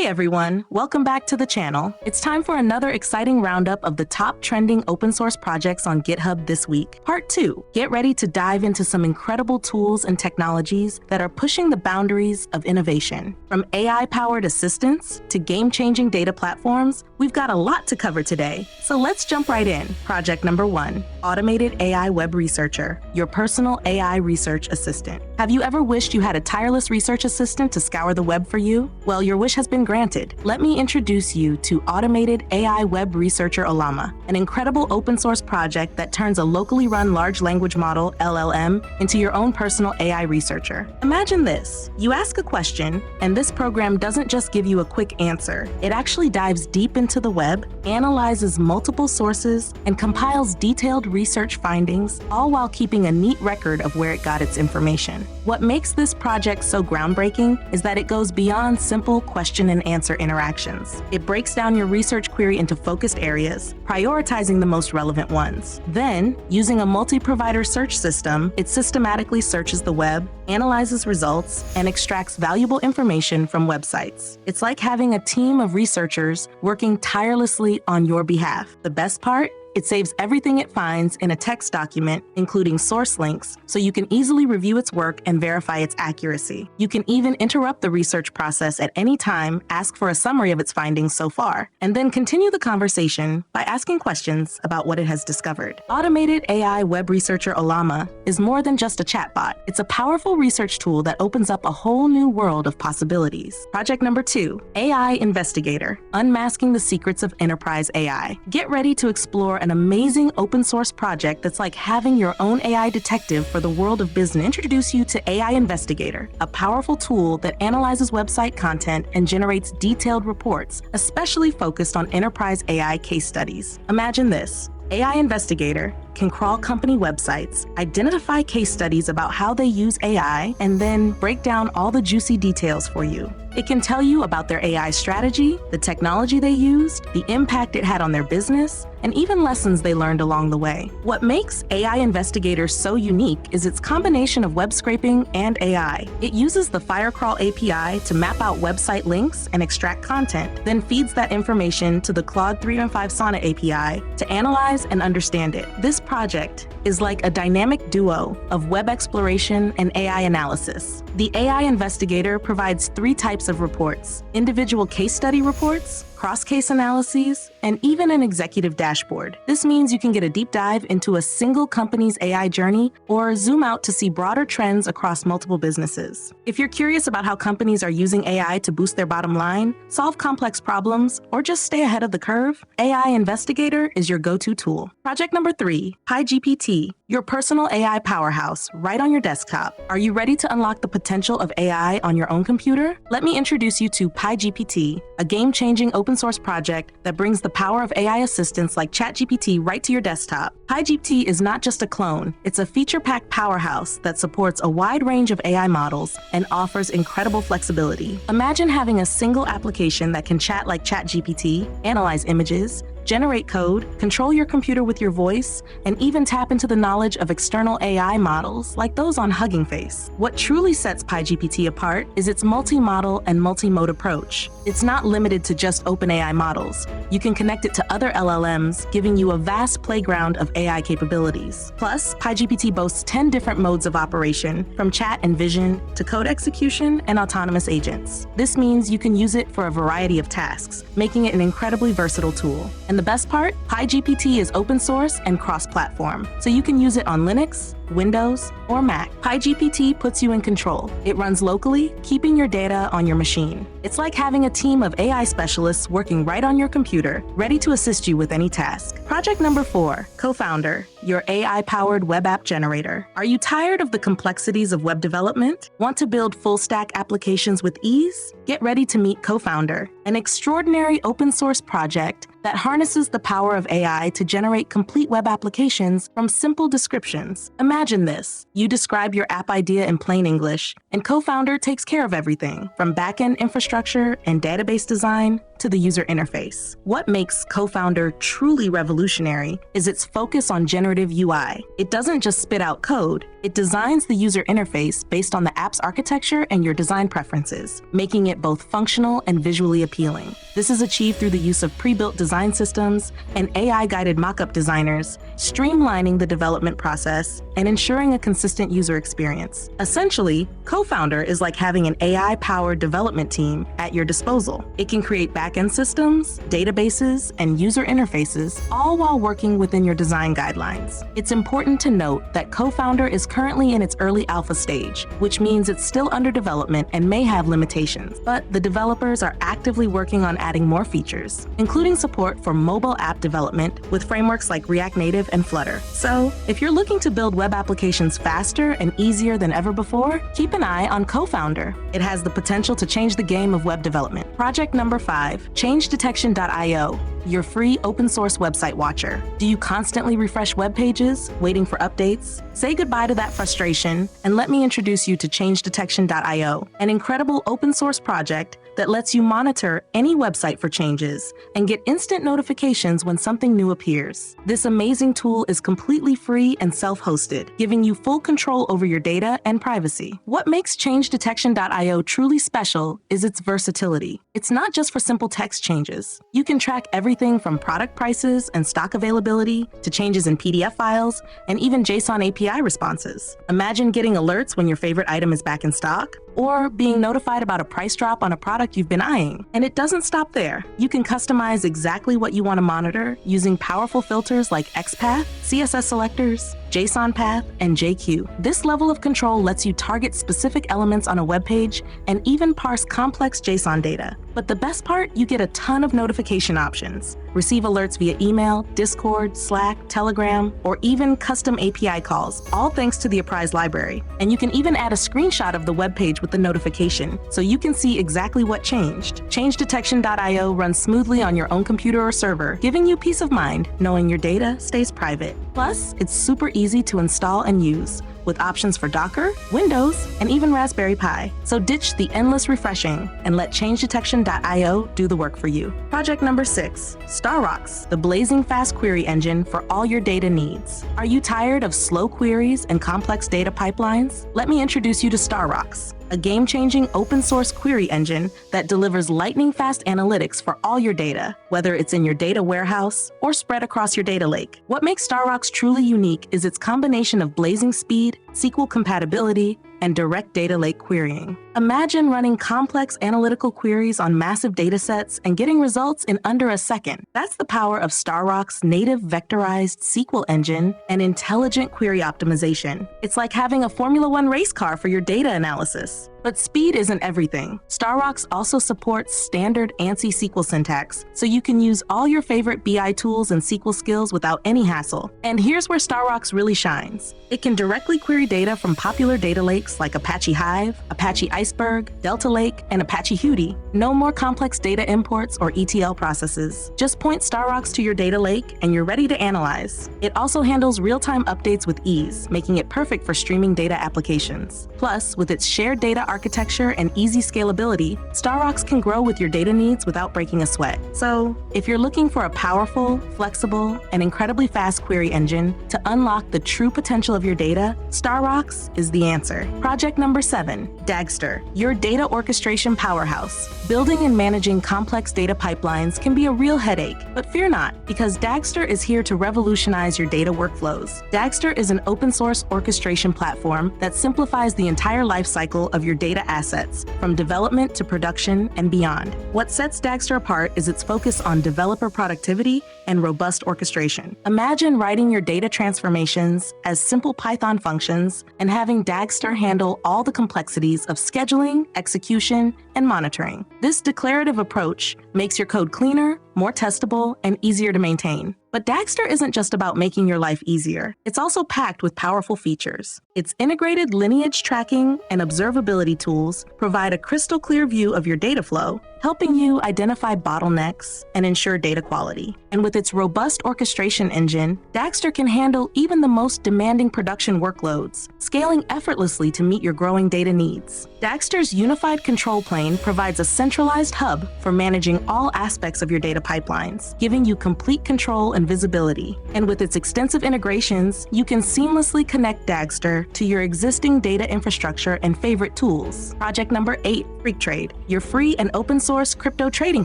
Hey everyone, welcome back to the channel. It's time for another exciting roundup of the top trending open source projects on GitHub this week. Part 2. Get ready to dive into some incredible tools and technologies that are pushing the boundaries of innovation. From AI-powered assistants to game-changing data platforms, we've got a lot to cover today. So let's jump right in. Project number 1, Automated-AI-Web-Researcher, your personal AI research assistant. Have you ever wished you had a tireless research assistant to scour the web for you? Well, your wish has been granted. Let me introduce you to Automated-AI-Web-Researcher-Ollama, an incredible open source project that turns a locally run large language model, LLM, into your own personal AI researcher. Imagine this. You ask a question, and this program doesn't just give you a quick answer. It actually dives deep into the web, analyzes multiple sources, and compiles detailed research findings, all while keeping a neat record of where it got its information. What makes this project so groundbreaking is that it goes beyond simple question and answer interactions. It breaks down your research query into focused areas, prioritizing the most relevant ones. Then, using a multi-provider search system, it systematically searches the web, analyzes results, and extracts valuable information from websites. It's like having a team of researchers working tirelessly on your behalf. The best part? It saves everything it finds in a text document, including source links, so you can easily review its work and verify its accuracy. You can even interrupt the research process at any time, ask for a summary of its findings so far, and then continue the conversation by asking questions about what it has discovered. Automated-AI-Web-Researcher-Ollama is more than just a chatbot. It's a powerful research tool that opens up a whole new world of possibilities. Project number 2, AI-Investigator, unmasking the secrets of enterprise AI. Get ready to explore an amazing open source project that's like having your own AI detective for the world of business. Introduce you to AI-Investigator, a powerful tool that analyzes website content and generates detailed reports, especially focused on enterprise AI case studies. Imagine this. AI-Investigator can crawl company websites, identify case studies about how they use AI, and then break down all the juicy details for you. It can tell you about their AI strategy, the technology they used, the impact it had on their business, and even lessons they learned along the way. What makes AI-Investigator so unique is its combination of web scraping and AI. It uses the Firecrawl API to map out website links and extract content, then feeds that information to the Claude 3.5 Sonnet API to analyze and understand it. This project is like a dynamic duo of web exploration and AI analysis. The AI-Investigator provides 3 types of reports: individual case study reports, cross-case analyses, and even an executive dashboard. This means you can get a deep dive into a single company's AI journey or zoom out to see broader trends across multiple businesses. If you're curious about how companies are using AI to boost their bottom line, solve complex problems, or just stay ahead of the curve, AI-Investigator is your go-to tool. Project number 3, PyGPT, your personal AI powerhouse right on your desktop. Are you ready to unlock the potential of AI on your own computer? Let me introduce you to PyGPT, a game-changing open source project that brings the power of AI assistants like ChatGPT right to your desktop. PyGPT is not just a clone, it's a feature-packed powerhouse that supports a wide range of AI models and offers incredible flexibility. Imagine having a single application that can chat like ChatGPT, analyze images, generate code, control your computer with your voice, and even tap into the knowledge of external AI models like those on Hugging Face. What truly sets PyGPT apart is its multi-model and multi-mode approach. It's not limited to just OpenAI models. You can connect it to other LLMs, giving you a vast playground of AI capabilities. Plus, PyGPT boasts 10 different modes of operation, from chat and vision to code execution and autonomous agents. This means you can use it for a variety of tasks, making it an incredibly versatile tool. And the best part? PyGPT is open source and cross-platform, so you can use it on Linux, Windows, or Mac. PyGPT puts you in control. It runs locally, keeping your data on your machine. It's like having a team of AI specialists working right on your computer, ready to assist you with any task. Project number 4, Cofounder, your AI-powered web app generator. Are you tired of the complexities of web development? Want to build full-stack applications with ease? Get ready to meet Cofounder, an extraordinary open source project that harnesses the power of AI to generate complete web applications from simple descriptions. Imagine this. You describe your app idea in plain English, and Cofounder takes care of everything, from backend infrastructure and database design to the user interface. What makes Cofounder truly revolutionary is its focus on generative UI. It doesn't just spit out code, it designs the user interface based on the app's architecture and your design preferences, making it both functional and visually appealing. This is achieved through the use of pre-built design systems and AI-guided mockup designers, streamlining the development process and ensuring a consistent user experience. Essentially, Cofounder is like having an AI-powered development team at your disposal. It can create back-end systems, databases, and user interfaces, all while working within your design guidelines. It's important to note that Cofounder is currently in its early alpha stage, which means it's still under development and may have limitations, but the developers are actively working on adding more features, including support for mobile app development with frameworks like React Native and Flutter. So, if you're looking to build web applications faster and easier than ever before, keep an eye on Cofounder. It has the potential to change the game of web development. Project number 5, ChangeDetection IO, your free open source website watcher. Do you constantly refresh web pages, waiting for updates? Say goodbye to that frustration and let me introduce you to ChangeDetection IO, an incredible open source project that lets you monitor any website for changes and get instant notifications when something new appears. This amazing tool is completely free and self-hosted, giving you full control over your data and privacy. What makes ChangeDetection IO truly special is its versatility. It's not just for simple text changes. You can track everything from product prices and stock availability to changes in PDF files and even JSON API responses. Imagine getting alerts when your favorite item is back in stock, or being notified about a price drop on a product you've been eyeing. And it doesn't stop there. You can customize exactly what you want to monitor using powerful filters like XPath, CSS selectors, JSON path, and JQ. This level of control lets you target specific elements on a web page and even parse complex JSON data. But the best part, you get a ton of notification options. Receive alerts via email, Discord, Slack, Telegram, or even custom API calls, all thanks to the Apprise library. And you can even add a screenshot of the web page with the notification, so you can see exactly what changed. ChangeDetection IO runs smoothly on your own computer or server, giving you peace of mind knowing your data stays private. Plus, it's super easy to install and use, with options for Docker, Windows, and even Raspberry Pi. So ditch the endless refreshing and let ChangeDetection IO do the work for you. Project number 6, StarRocks, the blazing fast query engine for all your data needs. Are you tired of slow queries and complex data pipelines? Let me introduce you to StarRocks, a game-changing open-source query engine that delivers lightning-fast analytics for all your data, whether it's in your data warehouse or spread across your data lake. What makes StarRocks truly unique is its combination of blazing speed, SQL compatibility, and direct data lake querying. Imagine running complex analytical queries on massive datasets and getting results in under a second. That's the power of StarRocks' native vectorized SQL engine and intelligent query optimization. It's like having a Formula One race car for your data analysis. But speed isn't everything. StarRocks also supports standard ANSI SQL syntax, so you can use all your favorite BI tools and SQL skills without any hassle. And here's where StarRocks really shines. It can directly query data from popular data lakes like Apache Hive, Apache Iceberg, Delta Lake, and Apache Hudi. No more complex data imports or ETL processes. Just point StarRocks to your data lake and you're ready to analyze. It also handles real-time updates with ease, making it perfect for streaming data applications. Plus, with its shared data architecture and easy scalability, StarRocks can grow with your data needs without breaking a sweat. So, if you're looking for a powerful, flexible, and incredibly fast query engine to unlock the true potential of your data, StarRocks is the answer. Project number 7, Dagster, your data orchestration powerhouse. Building and managing complex data pipelines can be a real headache, but fear not, because Dagster is here to revolutionize your data workflows. Dagster is an open-source orchestration platform that simplifies the entire lifecycle of your data assets, from development to production and beyond. What sets Dagster apart is its focus on developer productivity and robust orchestration. Imagine writing your data transformations as simple Python functions and having Dagster handle all the complexities of scheduling, execution, and monitoring. This declarative approach makes your code cleaner, more testable, and easier to maintain. But Dagster isn't just about making your life easier. It's also packed with powerful features. Its integrated lineage tracking and observability tools provide a crystal clear view of your data flow, helping you identify bottlenecks and ensure data quality. And with its robust orchestration engine, Dagster can handle even the most demanding production workloads, scaling effortlessly to meet your growing data needs. Dagster's unified control plane plane provides a centralized hub for managing all aspects of your data pipelines, giving you complete control and visibility. And with its extensive integrations, you can seamlessly connect Dagster to your existing data infrastructure and favorite tools. Project number 8, Freqtrade, your free and open source crypto trading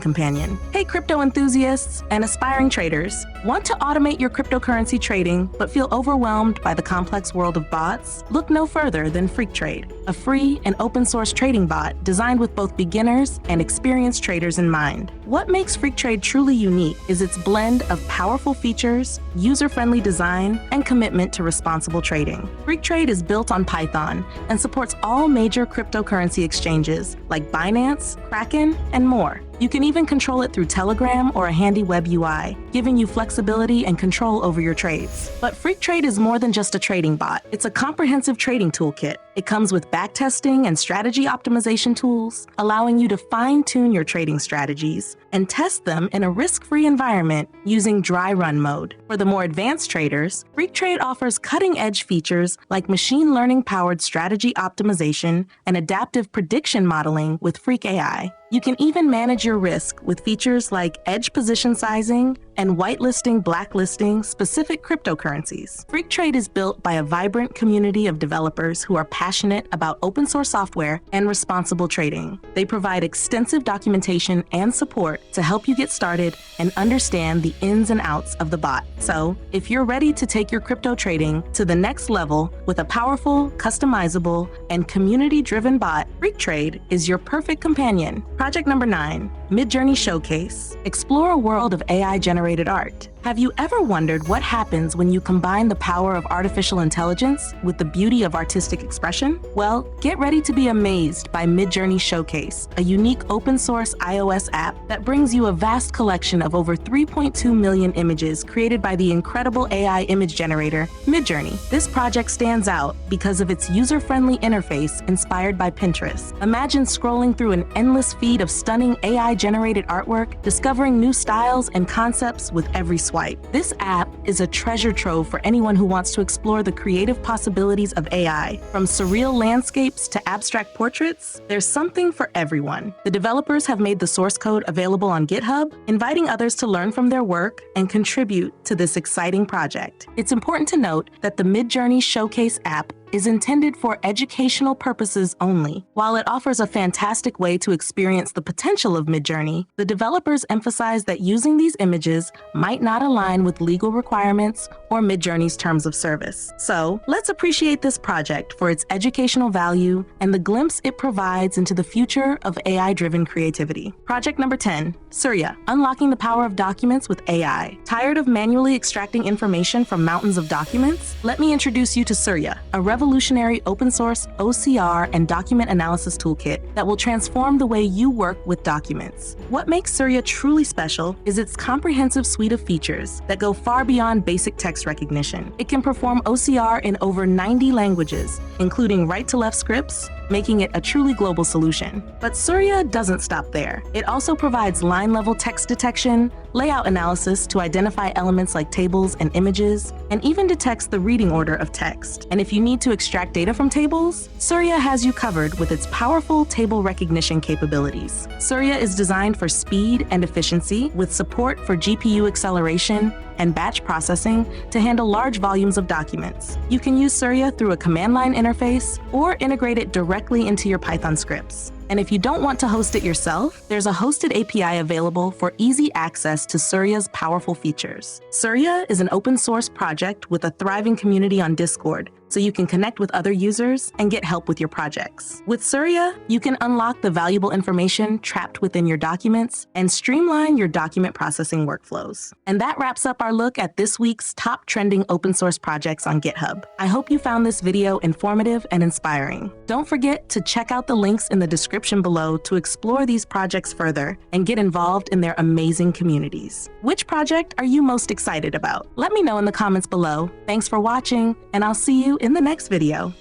companion. Hey crypto enthusiasts and aspiring traders, want to automate your cryptocurrency trading but feel overwhelmed by the complex world of bots? Look no further than Freqtrade, a free and open source trading bot designed with both beginners and experienced traders in mind. What makes Freqtrade truly unique is its blend of powerful features, user-friendly design, and commitment to responsible trading. Freqtrade is built on Python and supports all major cryptocurrency exchanges like Binance, Kraken, and more. You can even control it through Telegram or a handy web UI, giving you flexibility and control over your trades. But Freqtrade is more than just a trading bot. It's a comprehensive trading toolkit. It comes with backtesting and strategy optimization tools, allowing you to fine-tune your trading strategies and test them in a risk-free environment using dry run mode. For the more advanced traders, Freqtrade offers cutting-edge features like machine learning-powered strategy optimization and adaptive prediction modeling with Freq AI. You can even manage your risk with features like edge position sizing and whitelisting, blacklisting specific cryptocurrencies. Freqtrade is built by a vibrant community of developers who are passionate about open source software and responsible trading. They provide extensive documentation and support to help you get started and understand the ins and outs of the bot. So, if you're ready to take your crypto trading to the next level with a powerful, customizable, and community-driven bot, Freqtrade is your perfect companion. Project number 9, Midjourney Showcase. Explore a world of AI-generated art. Have you ever wondered what happens when you combine the power of artificial intelligence with the beauty of artistic expression? Well, get ready to be amazed by Midjourney Showcase, a unique open-source iOS app that brings you a vast collection of over 3.2 million images created by the incredible AI image generator, Midjourney. This project stands out because of its user-friendly interface inspired by Pinterest. Imagine scrolling through an endless feed of stunning AI-generated artwork, discovering new styles and concepts with every swipe. This app is a treasure trove for anyone who wants to explore the creative possibilities of AI. From surreal landscapes to abstract portraits, there's something for everyone. The developers have made the source code available on GitHub, inviting others to learn from their work and contribute to this exciting project. It's important to note that the Midjourney Showcase app is intended for educational purposes only. While it offers a fantastic way to experience the potential of Midjourney, the developers emphasize that using these images might not align with legal requirements or Midjourney's terms of service. So, let's appreciate this project for its educational value and the glimpse it provides into the future of AI-driven creativity. Project number 10, Surya, unlocking the power of documents with AI. Tired of manually extracting information from mountains of documents? Let me introduce you to Surya, a revolutionary open-source OCR and document analysis toolkit that will transform the way you work with documents. What makes Surya truly special is its comprehensive suite of features that go far beyond basic text recognition. It can perform OCR in over 90 languages, including right-to-left scripts, making it a truly global solution. But Surya doesn't stop there. It also provides line-level text detection, layout analysis to identify elements like tables and images, and even detects the reading order of text. And if you need to extract data from tables, Surya has you covered with its powerful table recognition capabilities. Surya is designed for speed and efficiency with support for GPU acceleration and batch processing to handle large volumes of documents. You can use Surya through a command line interface or integrate it directly into your Python scripts. And if you don't want to host it yourself, there's a hosted API available for easy access to Surya's powerful features. Surya is an open source project with a thriving community on Discord, so you can connect with other users and get help with your projects. With Surya, you can unlock the valuable information trapped within your documents and streamline your document processing workflows. And that wraps up our look at this week's top trending open source projects on GitHub. I hope you found this video informative and inspiring. Don't forget to check out the links in the description below to explore these projects further and get involved in their amazing communities. Which project are you most excited about? Let me know in the comments below. Thanks for watching, and I'll see you in the next video.